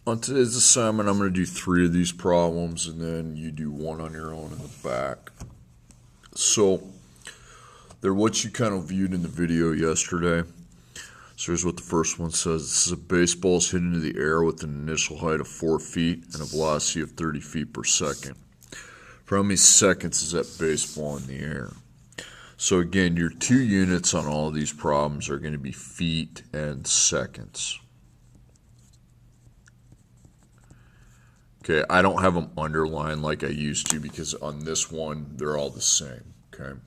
On today's assignment, I'm going to do 3 of these problems, and then you do 1 on your own in the back. So, they're what you kind of viewed in the video yesterday. So here's what the first one says. This is a baseball hit into the air with an initial height of 4 feet and a velocity of 30 feet per second. For how many seconds is that baseball in the air? So again, your 2 units on all of these problems are going to be feet and seconds. Okay, I don't have them underlined like I used to because on this one, they're all the same, okay?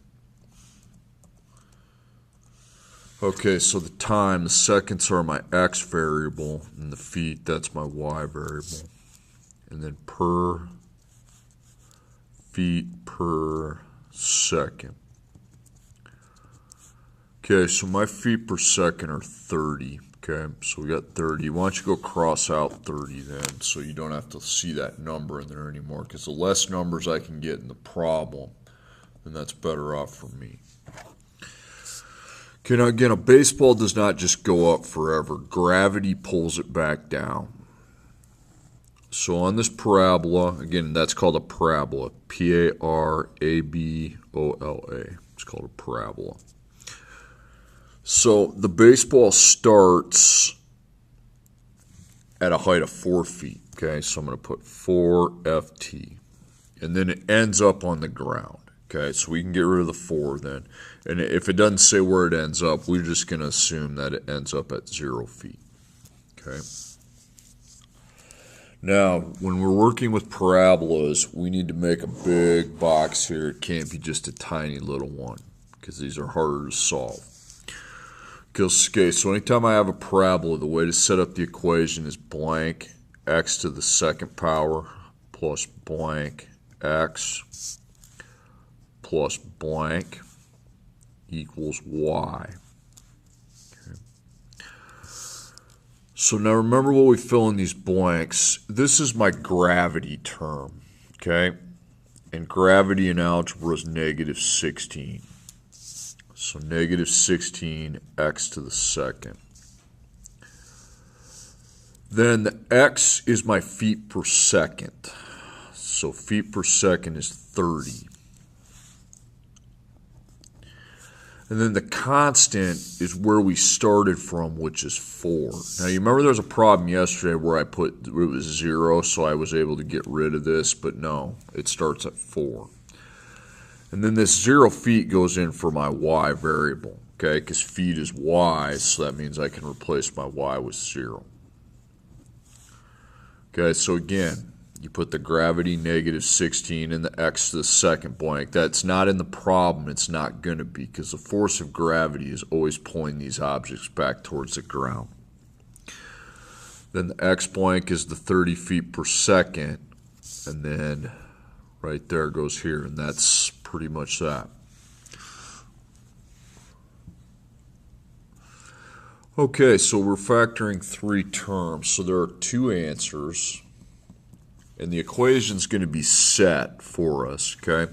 Okay, so the time, the seconds are my x variable, and the feet, that's my y variable. And then per feet per second. Okay, so my feet per second are 30. Okay, so we got 30. Why don't you go cross out 30 then, so you don't have to see that number in there anymore, because the less numbers I can get in the problem, then that's better off for me. Okay, now again, a baseball does not just go up forever. Gravity pulls it back down. So on this parabola, again, that's called a parabola. P-A-R-A-B-O-L-A. It's called a parabola. So the baseball starts at a height of 4 feet. Okay, so I'm going to put 4ft. And then it ends up on the ground. Okay, so we can get rid of the 4 then. And if it doesn't say where it ends up, we're just going to assume that it ends up at 0 feet. Okay. Now, when we're working with parabolas, we need to make a big box here. It can't be just a tiny little one, because these are harder to solve. Okay, so anytime I have a parabola, the way to set up the equation is blank x to the second power plus blank x plus blank equals y. Okay. So now remember what we fill in these blanks. This is my gravity term, okay? And gravity in algebra is -16. So -16 x to the second. Then the x is my feet per second. So feet per second is 30. And then the constant is where we started from, which is 4. Now, you remember there was a problem yesterday where I put it was 0, so I was able to get rid of this, but no, it starts at 4. And then this 0 feet goes in for my y variable, okay, because feet is y, so that means I can replace my y with 0. Okay, so again, you put the gravity -16 and the x to the second blank. That's not in the problem. It's not going to be, because the force of gravity is always pulling these objects back towards the ground. Then the x blank is the 30 feet per second, and then right there goes here, and that's pretty much that. Okay, so we're factoring 3 terms. So there are 2 answers. And the equation is going to be set for us, okay?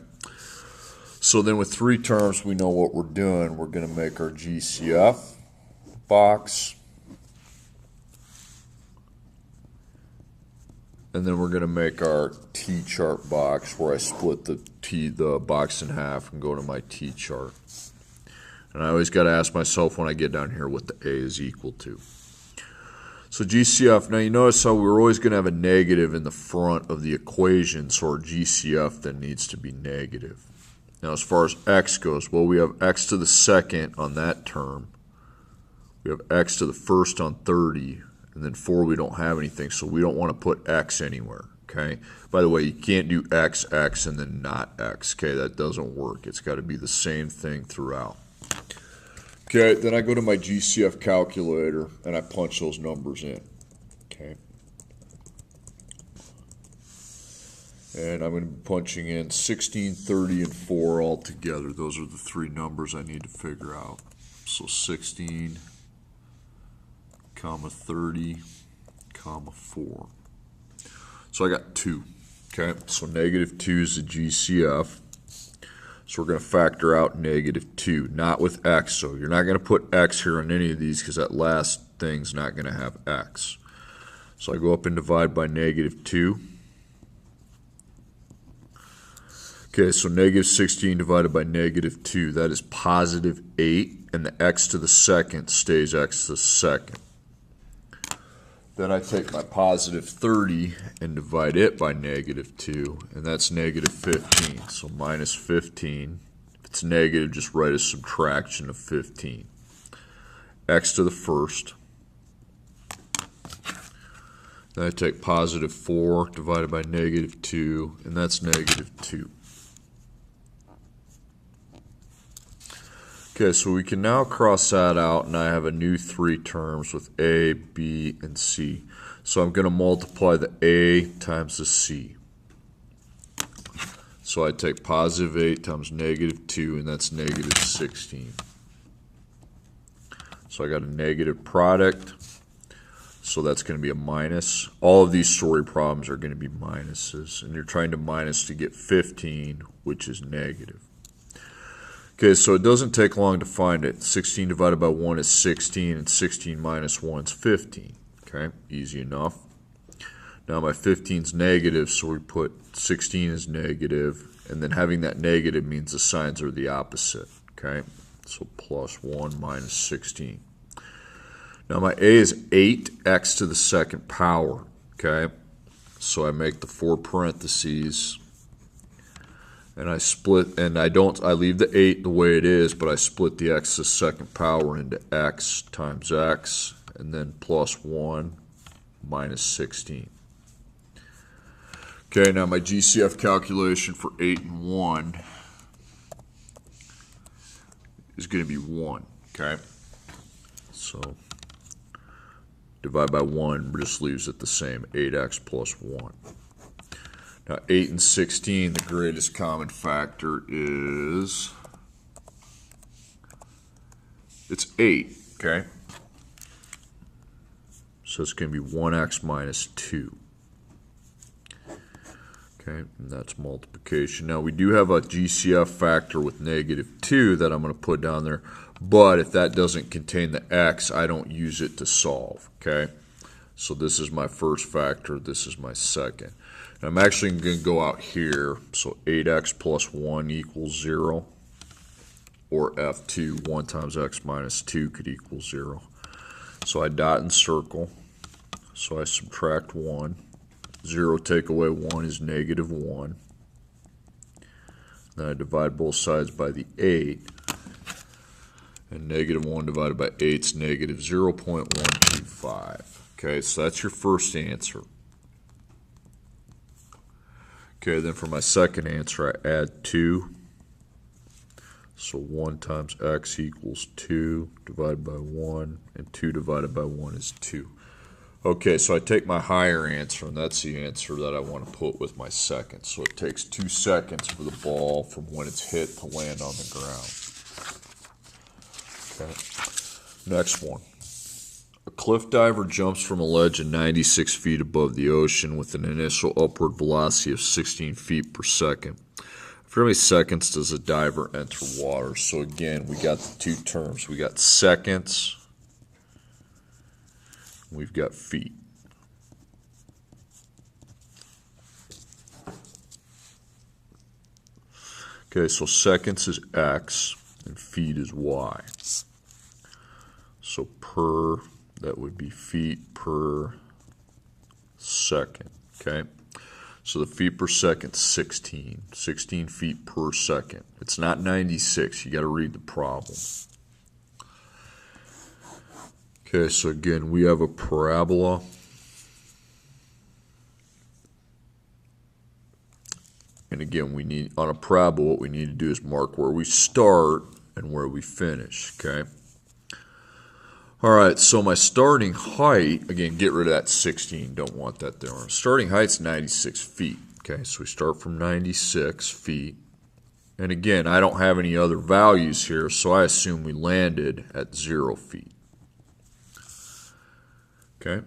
So then with 3 terms, we know what we're doing. We're going to make our GCF box. And then we're going to make our T-chart box, where I split the box in half and go to my T-chart. And I always got to ask myself when I get down here what the A is equal to. So GCF, now you notice how we're always going to have a negative in the front of the equation, so our GCF then needs to be negative. Now as far as x goes, well, we have x to the second on that term. We have x to the first on 30, and then 4 we don't have anything, so we don't want to put x anywhere, okay? By the way, you can't do x, x, and then not x, okay? That doesn't work. It's got to be the same thing throughout. Okay, then I go to my GCF calculator and I punch those numbers in. Okay. And I'm going to be punching in 16, 30, and 4 all together. Those are the 3 numbers I need to figure out. So 16, comma 30, comma 4. So I got 2. Okay, so -2 is the GCF. So we're going to factor out -2, not with x. So you're not going to put x here on any of these because that last thing's not going to have x. So I go up and divide by -2. Okay, so -16 divided by -2, that is +8, and the x to the second stays x to the second. Then I take my +30 and divide it by -2, and that's -15. So -15. If it's negative, just write a subtraction of 15. X to the first. Then I take +4 divided by -2, and that's -2. Okay, so we can now cross that out, and I have a new 3 terms with A, B, and C. So I'm going to multiply the A times the C. So I take +8 times -2, and that's -16. So I got a negative product, so that's going to be a minus. All of these story problems are going to be minuses, and you're trying to minus to get 15, which is negative. Okay, so it doesn't take long to find it. 16 divided by 1 is 16, and 16 minus 1 is 15. Okay, easy enough. Now my 15 is negative, so we put 16 as negative, and then having that negative means the signs are the opposite. Okay, so +1 minus 16. Now my A is 8x to the second power. Okay, so I make the 4 parentheses. And I split, and I leave the 8 the way it is, but I split the x to the second power into x times x, and then +1 minus 16. Okay, now my GCF calculation for 8 and 1 is going to be 1, okay? So divide by 1 just leaves it the same, 8x plus 1. Now 8 and 16, the greatest common factor is, it's 8, okay? So it's going to be 1x minus 2. Okay, and that's multiplication. Now we do have a GCF factor with -2 that I'm going to put down there, but if that doesn't contain the x, I don't use it to solve, okay? So this is my first factor, this is my second. And I'm actually going to go out here, so 8x plus 1 equals 0, or F2, 1 times x minus 2 could equal 0. So I dot and circle, so I subtract 1. 0 take away 1 is -1. Then I divide both sides by the 8. And -1 divided by 8 is -0.125. Okay, so that's your first answer. Okay, then for my second answer, I add 2. So 1 times x equals 2 divided by 1, and 2 divided by 1 is 2. Okay, so I take my higher answer, and that's the answer that I want to put with my second. So it takes 2 seconds for the ball from when it's hit to land on the ground. Okay. Next one. A cliff diver jumps from a ledge at 96 feet above the ocean with an initial upward velocity of 16 feet per second. After how many seconds does a diver enter water? So again, we got the 2 terms. We got seconds. We've got feet. Okay, so seconds is x and feet is y. So per, that would be feet per second, okay? So the feet per second is 16. 16 feet per second. It's not 96. You got to read the problem. Okay, so again, we have a parabola. And again, we need, on a parabola, what we need to do is mark where we start and where we finish, okay? All right, so my starting height, again, get rid of that 16, don't want that there. Starting height's 96 feet, okay? So we start from 96 feet. And again, I don't have any other values here, so I assume we landed at 0 feet. Okay.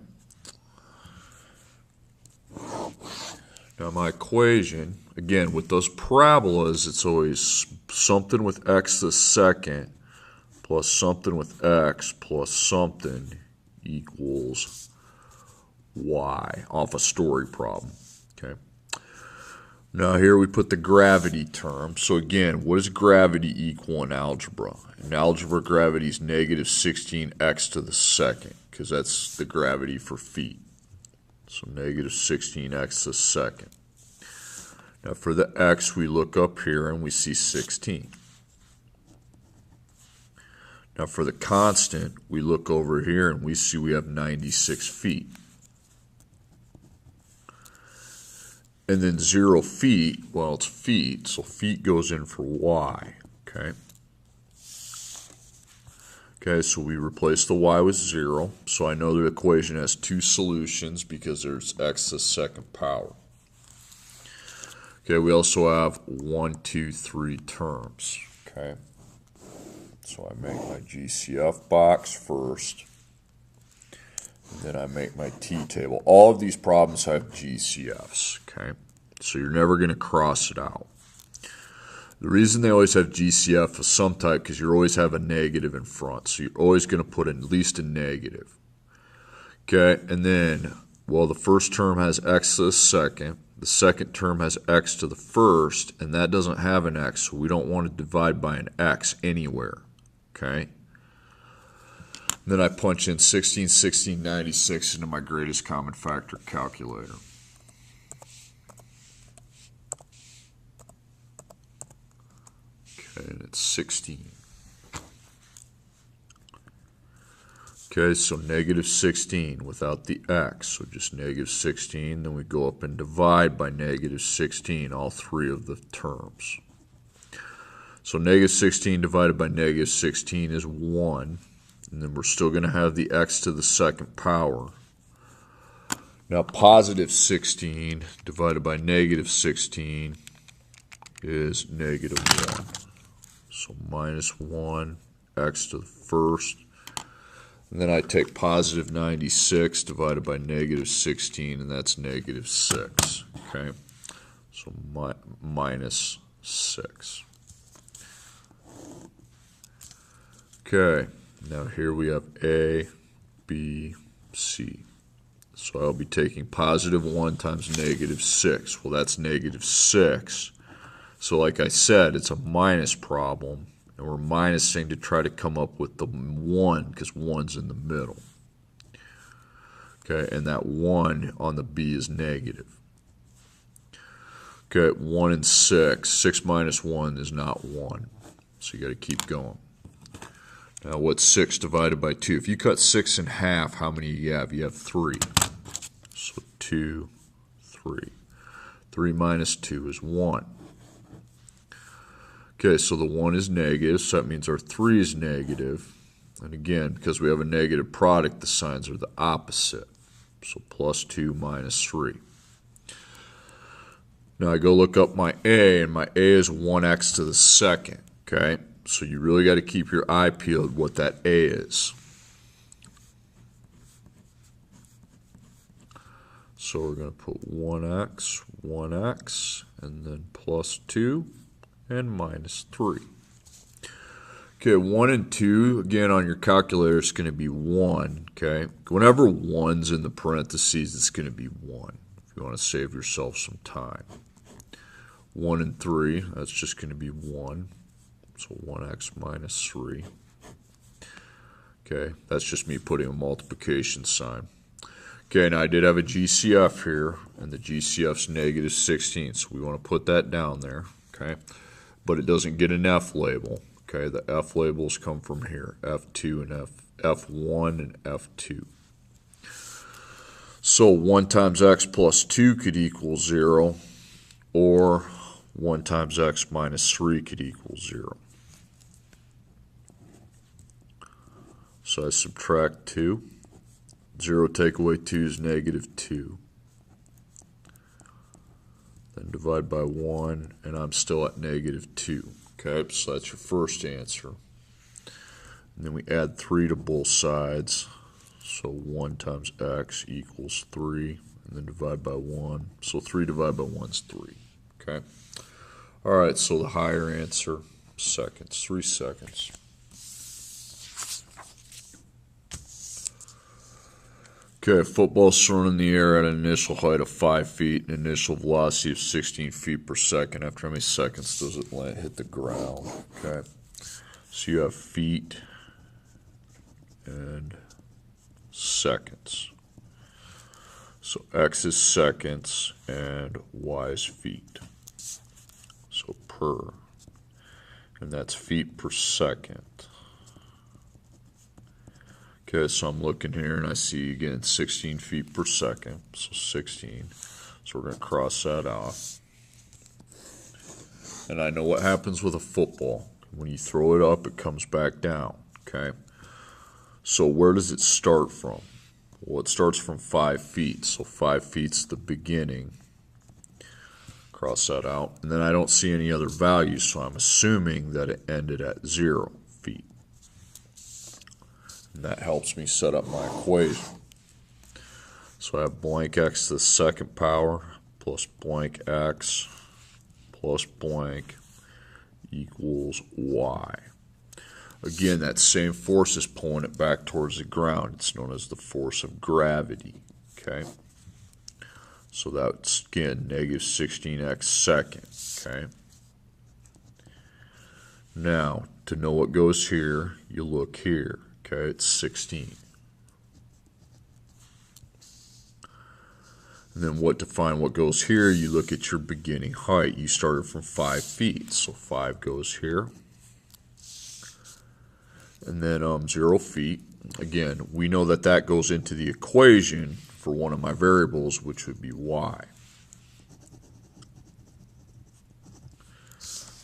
Now my equation, again, with those parabolas, it's always something with x to the second plus something with x plus something equals y off a story problem. Okay. Now here we put the gravity term. So again, what does gravity equal in algebra? In algebra, gravity is negative 16x to the second, because that's the gravity for feet. So negative 16x to the second. Now for the x, we look up here and we see 16. Now for the constant, we look over here and we see we have 96 feet. And then 0 feet, well, it's feet, so feet goes in for y, okay? Okay, so we replace the y with 0, so I know the equation has two solutions because there's x to the second power. Okay, we also have 1, 2, 3 terms, okay? So I make my GCF box first, and then I make my t-table. All of these problems have GCFs, okay? So you're never going to cross it out. The reason they always have GCF of some type, because you always have a negative in front, so you're always going to put at least a negative. Okay, and then, well, the first term has x to the second term has x to the first, and that doesn't have an x, so we don't want to divide by an x anywhere. Okay. Then I punch in 16, 16, 96 into my greatest common factor calculator. Okay, and it's 16. Okay, so negative 16 without the x, so just negative 16. Then we go up and divide by negative 16, all three of the terms. So negative 16 divided by negative 16 is 1. And then we're still going to have the x to the second power. Now positive 16 divided by negative 16 is negative 1. So minus 1, x to the first. And then I take positive 96 divided by negative 16, and that's negative 6. Okay, so minus 6. Okay, now here we have A, B, C. So I'll be taking positive 1 times negative 6. Well, that's negative 6. So like I said, it's a minus problem. And we're minusing to try to come up with the 1, because 1's in the middle. Okay, and that 1 on the B is negative. Okay, 1 and 6. 6 minus 1 is not 1. So you got to keep going. Now, what's 6 divided by 2? If you cut 6 in half, how many do you have? You have 3. So 2, 3. 3 minus 2 is 1. Okay, so the 1 is negative, so that means our 3 is negative. And again, because we have a negative product, the signs are the opposite. So plus 2 minus 3. Now I go look up my A, and my A is 1x to the second. Okay, so you really got to keep your eye peeled what that A is. So we're going to put 1x, and then plus 2. And minus 3. Okay, 1 and 2, again, on your calculator, is going to be 1, okay? Whenever 1's in the parentheses, it's going to be 1, if you want to save yourself some time. 1 and 3, that's just going to be 1, so 1x minus 3. Okay, that's just me putting a multiplication sign. Okay, now I did have a GCF here, and the GCF's negative 16, so we want to put that down there, okay? But it doesn't get an F label. Okay, the F labels come from here, F2 and F1 and F2. So 1 times x plus 2 could equal 0, or 1 times x minus 3 could equal 0. So I subtract 2. 0 take away 2 is negative 2. Then divide by 1, and I'm still at negative 2. Okay, so that's your first answer. And then we add 3 to both sides. So 1 times x equals 3, and then divide by 1. So 3 divided by 1 is 3. Okay. All right, so the higher answer, seconds, 3 seconds. Okay, football's thrown in the air at an initial height of 5 feet and initial velocity of 16 feet per second. After how many seconds does it hit the ground? Okay, so you have feet and seconds. So X is seconds and Y is feet. So per, and that's feet per second. Okay, so I'm looking here and I see again 16 feet per second, so 16. So we're going to cross that off. And I know what happens with a football. When you throw it up, it comes back down, okay? So where does it start from? Well, it starts from 5 feet, so 5 feet's the beginning. Cross that out. And then I don't see any other values, so I'm assuming that it ended at 0 feet. And that helps me set up my equation. So I have blank x to the second power plus blank x plus blank equals y. Again, that same force is pulling it back towards the ground. It's known as the force of gravity. Okay? So that's, again, negative 16x second. Okay? Now, to know what goes here, you look here. Okay, it's 16. And then what to find what goes here, you look at your beginning height. You started from 5 feet, so 5 goes here. And then 0 feet. Again, we know that that goes into the equation for one of my variables, which would be y.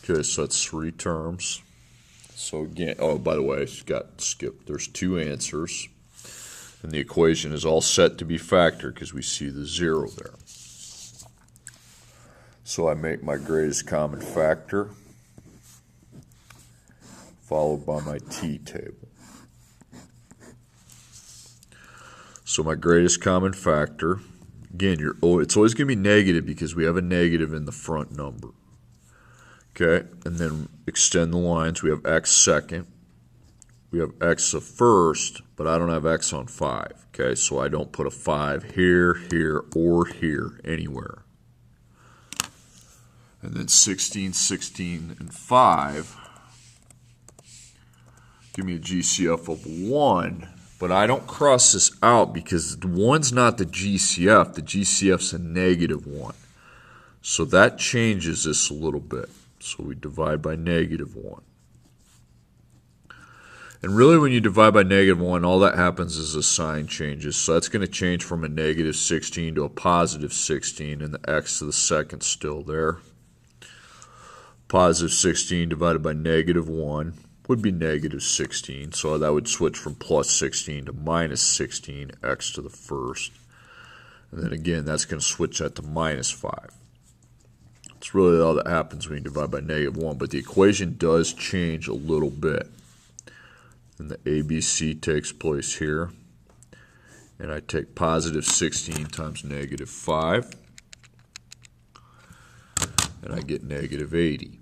Okay, so that's 3 terms. So again, oh, by the way, I got skipped. There's 2 answers. And the equation is all set to be factored because we see the 0 there. So I make my greatest common factor, followed by my t table. So my greatest common factor, again, it's always going to be negative because we have a negative in the front number. Okay, and then extend the lines. We have x second. We have x the first, but I don't have x on 5. Okay, so I don't put a 5 here, here, or here, anywhere. And then 16, 16, and 5 give me a GCF of 1, but I don't cross this out because the 1's not the GCF. The GCF's a negative 1. So that changes this a little bit. So we divide by negative 1. And really when you divide by negative 1, all that happens is the sign changes. So that's going to change from a negative 16 to a positive 16, and the x to the second still there. Positive 16 divided by negative 1 would be negative 16. So that would switch from plus 16 to minus 16, x to the first. And then again, that's going to switch that to minus 5. It's really all that happens when you divide by negative 1, but the equation does change a little bit. And the ABC takes place here. And I take positive 16 times negative 5. And I get negative 80.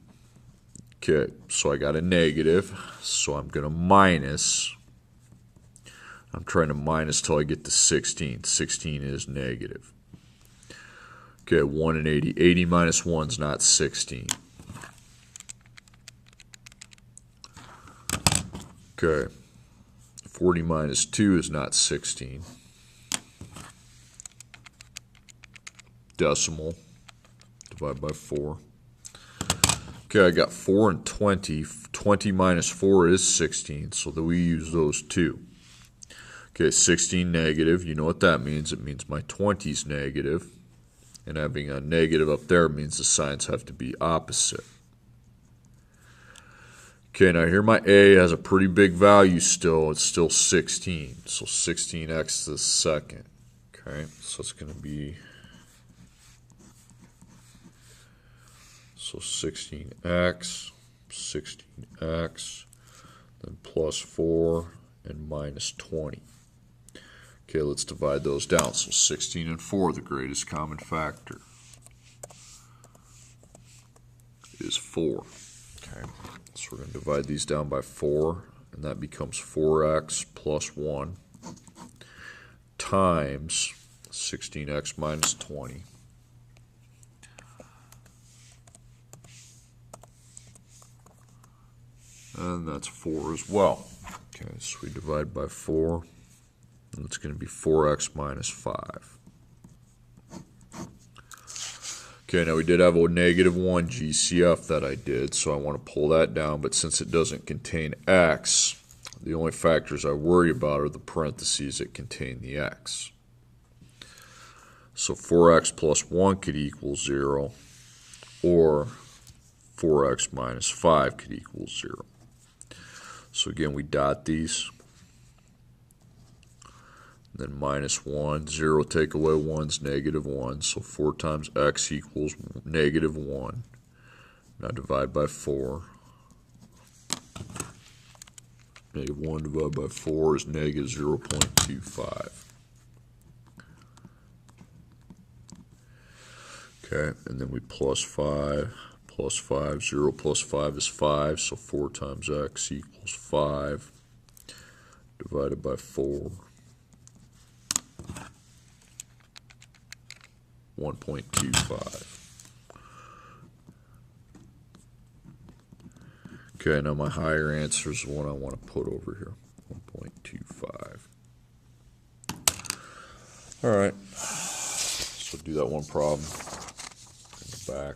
Okay, so I got a negative, so I'm going to minus. I'm trying to minus till I get to 16. 16 is negative. Okay, 1 and 80. 80 minus 1 is not 16. Okay, 40 minus 2 is not 16. Decimal, divide by 4. Okay, I got 4 and 20. 20 minus 4 is 16, so that we use those two. Okay, 16 negative, you know what that means. It means my 20 is negative. And having a negative up there means the signs have to be opposite. Okay, now here my a has a pretty big value still. It's still 16. So 16x to the second. Okay, so it's going to be... So 16x, 16x, then plus 4, and minus 20. Okay, let's divide those down. So 16 and 4, the greatest common factor, is 4. Okay, so we're going to divide these down by 4, and that becomes 4x plus 1. times 16x minus 20. And that's 4 as well. Okay, so we divide by 4, and it's going to be 4x minus 5. Okay, now we did have a negative 1 GCF that I did, so I want to pull that down, but since it doesn't contain x, the only factors I worry about are the parentheses that contain the x. So 4x plus 1 could equal 0, or 4x minus 5 could equal 0. So again, we dot these. Then minus 1. 0 take away 1 is negative 1. So 4 times x equals negative 1. Now divide by 4. Negative 1 divided by 4 is negative 0.25. Okay, and then we plus 5. Plus 5, 0 plus 5 is 5, so 4 times x equals 5, divided by 4, 1.25. Okay, now my higher answer is the one I want to put over here, 1.25. All right, so do that one problem in the back.